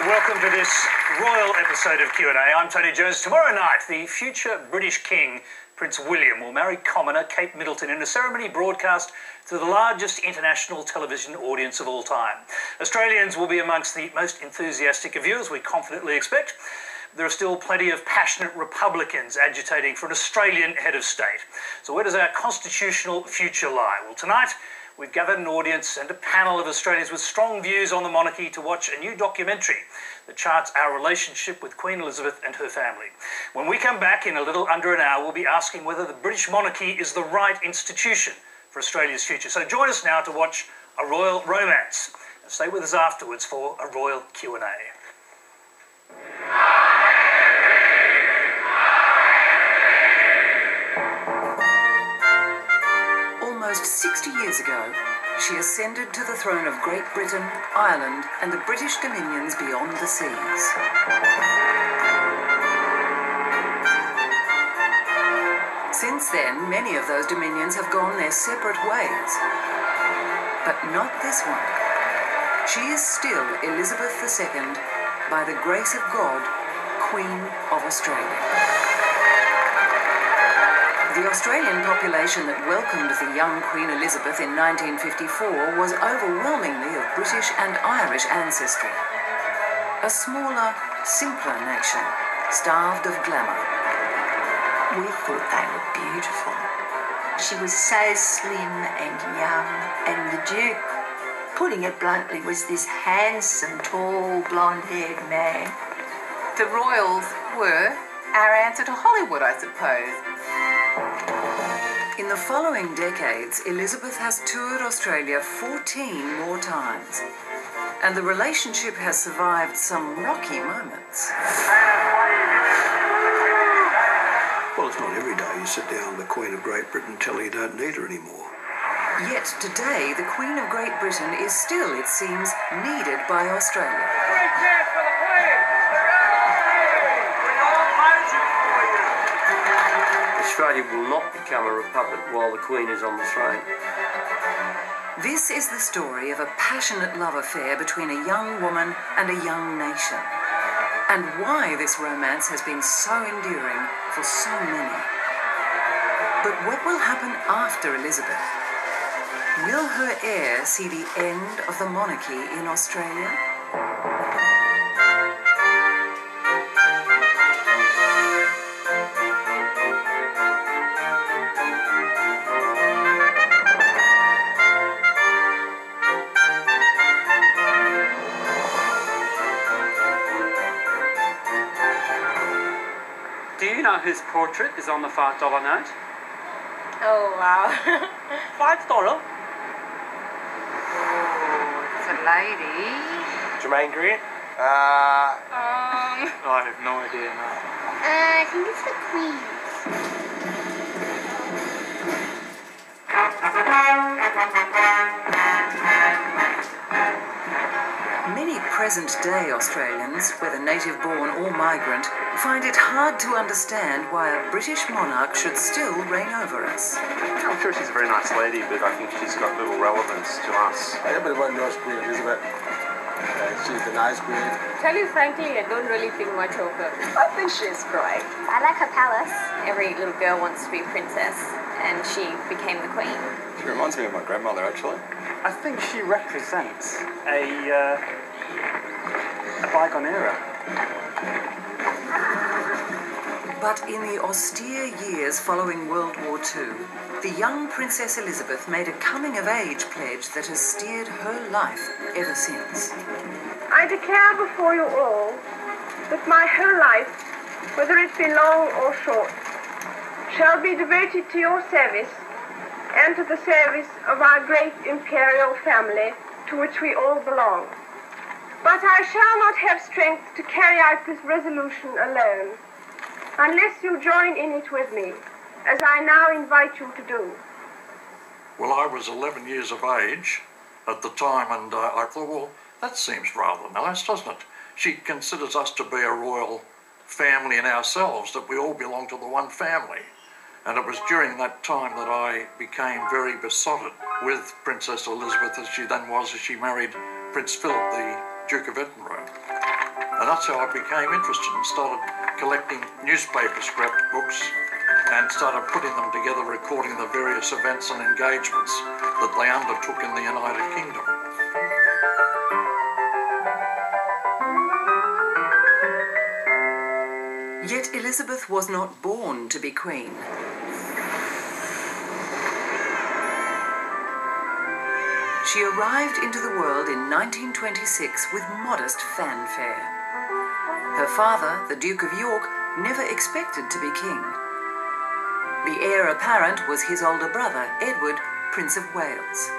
welcome to this royal episode of Q&A. I'm Tony Jones. Tomorrow night, the future British King, Prince William, will marry commoner Kate Middleton in a ceremony broadcast to the largest international television audience of all time. Australians will be amongst the most enthusiastic of viewers, we confidently expect. There are still plenty of passionate Republicans agitating for an Australian head of state. So where does our constitutional future lie? Well, tonight, we've gathered an audience and a panel of Australians with strong views on the monarchy to watch a new documentary that charts our relationship with Queen Elizabeth and her family. When we come back in a little under an hour, we'll be asking whether the British monarchy is the right institution for Australia's future. So join us now to watch a royal romance. And stay with us afterwards for a royal Q&A. Almost 60 years ago, she ascended to the throne of Great Britain, Ireland, and the British dominions beyond the seas. Since then, many of those dominions have gone their separate ways. But not this one. She is still Elizabeth II, by the grace of God, Queen of Australia. The Australian population that welcomed the young Queen Elizabeth in 1954 was overwhelmingly of British and Irish ancestry. A smaller, simpler nation, starved of glamour. We thought they were beautiful. She was so slim and young, and the Duke, putting it bluntly, was this handsome, tall, blonde-haired man. The royals were our answer to Hollywood, I suppose. In the following decades, Elizabeth has toured Australia 14 more times, and the relationship has survived some rocky moments. Well, it's not every day you sit down with the Queen of Great Britain and tell her you don't need her anymore. Yet today, the Queen of Great Britain is still, it seems, needed by Australia. Australia will not become a republic while the Queen is on the throne. This is the story of a passionate love affair between a young woman and a young nation, and why this romance has been so enduring for so many. But what will happen after Elizabeth? Will her heir see the end of the monarchy in Australia? Do you know whose portrait is on the $5 note? Oh, wow. $5? Oh, it's a lady. Jermaine Greer? Um... I have no idea, no. I think it's the Queen. Many present-day Australians, whether native-born or migrant, find it hard to understand why a British monarch should still reign over us. I'm sure she's a very nice lady, but I think she's got little relevance to us. Everyone knows Queen Elizabeth. She's the nice queen. Tell you frankly, I don't really think much of her. I think she's great. I like her palace. Every little girl wants to be a princess, and she became the queen. She reminds me of my grandmother, actually. I think she represents a bygone era. But in the austere years following World War II, the young Princess Elizabeth made a coming-of-age pledge that has steered her life ever since. I declare before you all that my whole life, whether it be long or short, shall be devoted to your service and to the service of our great imperial family to which we all belong. But I shall not have strength to carry out this resolution alone, unless you join in it with me, as I now invite you to do. Well, I was 11 years of age at the time, and I thought, well, that seems rather nice, doesn't it? She considers us to be a royal family in ourselves, that we all belong to the one family. And it was during that time that I became very besotted with Princess Elizabeth, as she then was, as she married Prince Philip, the Duke of Edinburgh. And that's how I became interested and started collecting newspaper scrapbooks and started putting them together, recording the various events and engagements that they undertook in the United Kingdom. Yet Elizabeth was not born to be queen. She arrived into the world in 1926 with modest fanfare. Her father, the Duke of York, never expected to be king. The heir apparent was his older brother, Edward, Prince of Wales.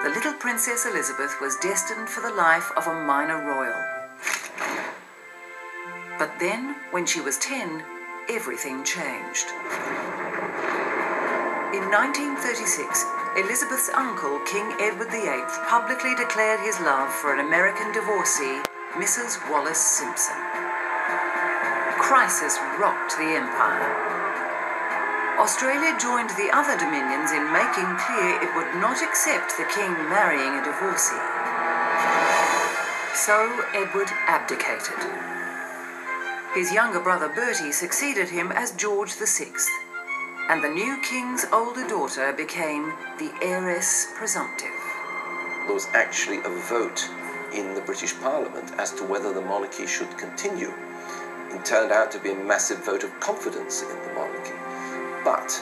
The little Princess Elizabeth was destined for the life of a minor royal. But then, when she was 10, everything changed. In 1936, Elizabeth's uncle, King Edward VIII, publicly declared his love for an American divorcee, Mrs. Wallace Simpson. Crisis rocked the empire. Australia joined the other dominions in making clear it would not accept the king marrying a divorcee. So Edward abdicated. His younger brother Bertie succeeded him as George VI, and the new king's older daughter became the heiress presumptive. There was actually a vote in the British Parliament as to whether the monarchy should continue. It turned out to be a massive vote of confidence in the monarchy. But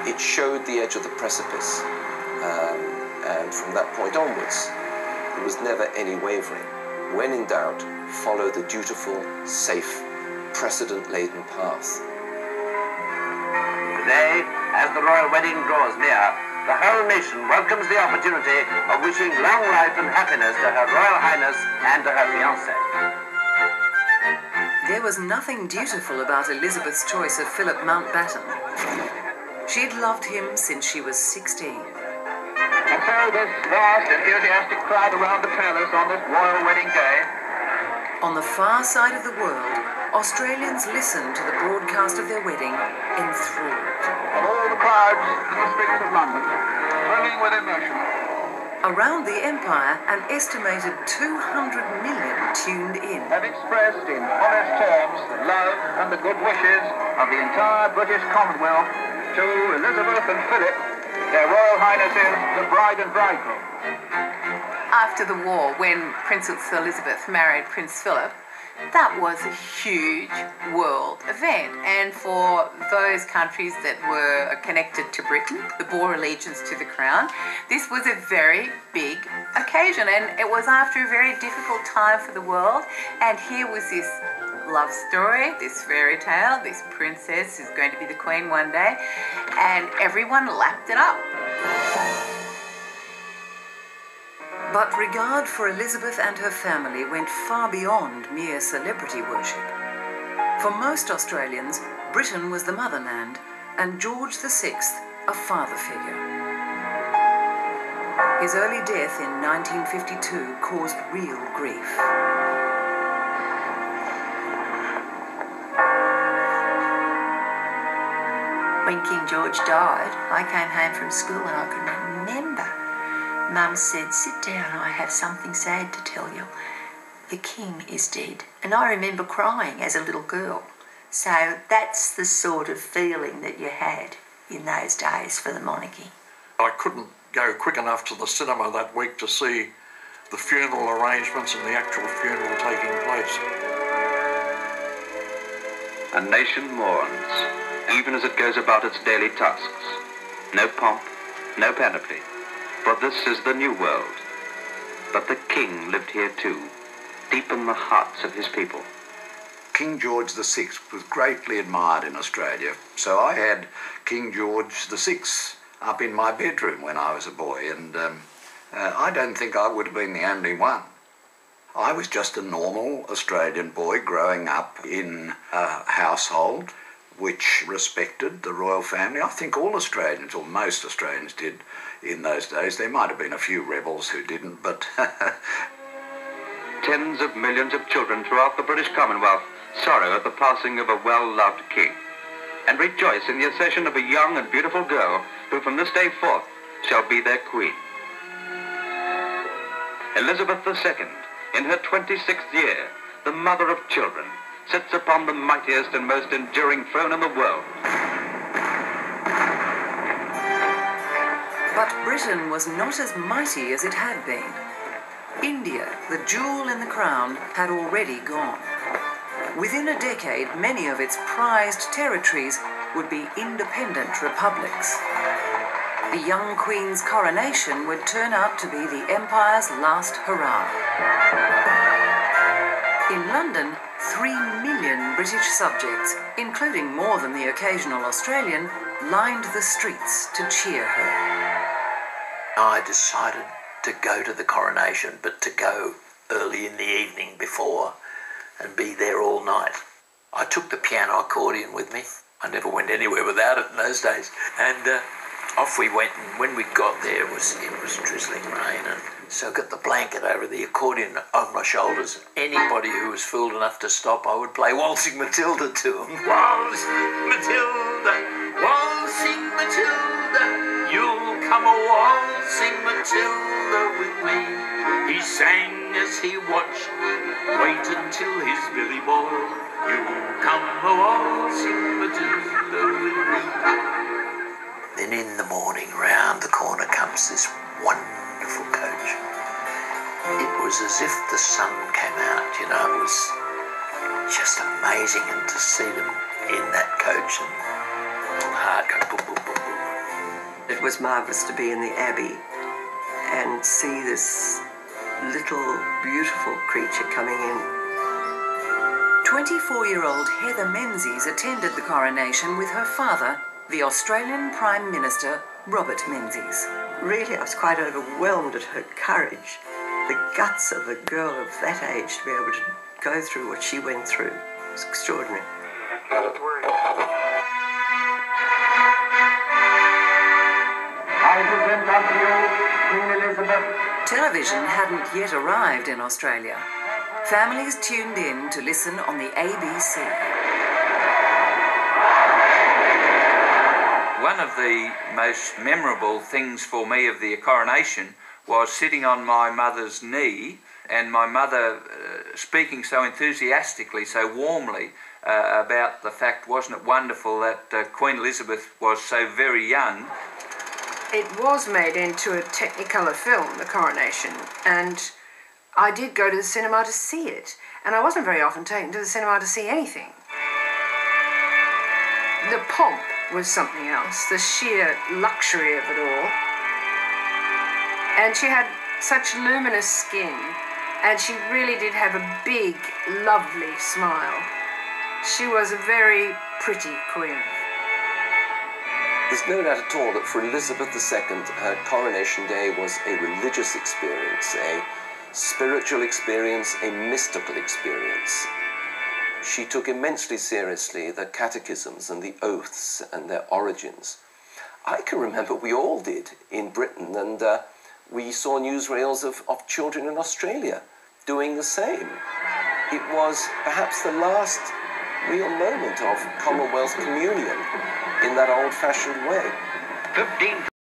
it showed the edge of the precipice, and from that point onwards, there was never any wavering. When in doubt, follow the dutiful, safe, precedent-laden path. Today, as the royal wedding draws near, the whole nation welcomes the opportunity of wishing long life and happiness to Her Royal Highness and to her fiancé. There was nothing dutiful about Elizabeth's choice of Philip Mountbatten. She'd loved him since she was 16. And so this vast, enthusiastic crowd around the palace on this royal wedding day. On the far side of the world, Australians listened to the broadcast of their wedding, enthralled. Of all the crowds in the streets of London, thrilling with emotion. Around the empire, an estimated 200 million tuned in. Have expressed in honest terms the love and the good wishes of the entire British Commonwealth to Elizabeth and Philip, their Royal Highnesses, the bride and bridegroom. After the war, when Princess Elizabeth married Prince Philip, that was a huge world event. And for those countries that were connected to Britain, that bore allegiance to the crown, this was a very big occasion. And it was after a very difficult time for the world. And here was this love story, this fairy tale, this princess is going to be the queen one day. And everyone lapped it up. But regard for Elizabeth and her family went far beyond mere celebrity worship. For most Australians, Britain was the motherland, and George VI a father figure. His early death in 1952 caused real grief. When King George died, I came home from school and I could remember Mum said, "Sit down, I have something sad to tell you. The king is dead." And I remember crying as a little girl. So that's the sort of feeling that you had in those days for the monarchy. I couldn't go quick enough to the cinema that week to see the funeral arrangements and the actual funeral taking place. A nation mourns, even as it goes about its daily tasks. No pomp, no panoply. For this is the new world. But the king lived here too, deep in the hearts of his people. King George VI was greatly admired in Australia, so I had King George VI up in my bedroom when I was a boy, and I don't think I would have been the only one. I was just a normal Australian boy growing up in a household which respected the royal family. I think all Australians, or most Australians, did in those days. There might have been a few rebels who didn't, but... Tens of millions of children throughout the British Commonwealth sorrow at the passing of a well-loved king, and rejoice in the accession of a young and beautiful girl who from this day forth shall be their queen. Elizabeth II, in her 26th year, the mother of children, sits upon the mightiest and most enduring throne in the world. But Britain was not as mighty as it had been. India, the jewel in the crown, had already gone. Within a decade, many of its prized territories would be independent republics. The young Queen's coronation would turn out to be the Empire's last hurrah. In London, 3 million British subjects, including more than the occasional Australian, lined the streets to cheer her. I decided to go to the coronation, but to go early in the evening before and be there all night. I took the piano accordion with me. I never went anywhere without it in those days. And off we went, and when we got there, it was drizzling rain, and so I got the blanket over the accordion over my shoulders. Anybody who was fool enough to stop, I would play Waltzing Matilda to them. Waltzing Matilda, waltzing Matilda, you'll come a waltzing Matilda with me. He sang as he watched, wait until his billy boiled, you'll come a waltzing Matilda with me. Then in the morning, round the corner comes this wonderful coach. It was as if the sun came out, you know, it was just amazing, and to see them in that coach and the heart go boom, boom, boom, boom. It was marvellous to be in the Abbey and see this little beautiful creature coming in. 24-year-old Heather Menzies attended the coronation with her father, the Australian Prime Minister, Robert Menzies. Really, I was quite overwhelmed at her courage. The guts of a girl of that age to be able to go through what she went through. It was extraordinary. I present unto you Queen Elizabeth. Television hadn't yet arrived in Australia. Families tuned in to listen on the ABC. One of the most memorable things for me of the coronation was sitting on my mother's knee, and my mother speaking so enthusiastically, so warmly about the fact, wasn't it wonderful that Queen Elizabeth was so very young. It was made into a Technicolor film, the coronation, and I did go to the cinema to see it, and I wasn't very often taken to the cinema to see anything. The pomp was something else, the sheer luxury of it all. And she had such luminous skin, and she really did have a big, lovely smile. She was a very pretty queen. There's no doubt at all that for Elizabeth II, her coronation day was a religious experience, a spiritual experience, a mystical experience. She took immensely seriously the catechisms and the oaths and their origins. I can remember we all did in Britain, and we saw newsreels of children in Australia doing the same. It was perhaps the last real moment of Commonwealth communion in that old-fashioned way. 15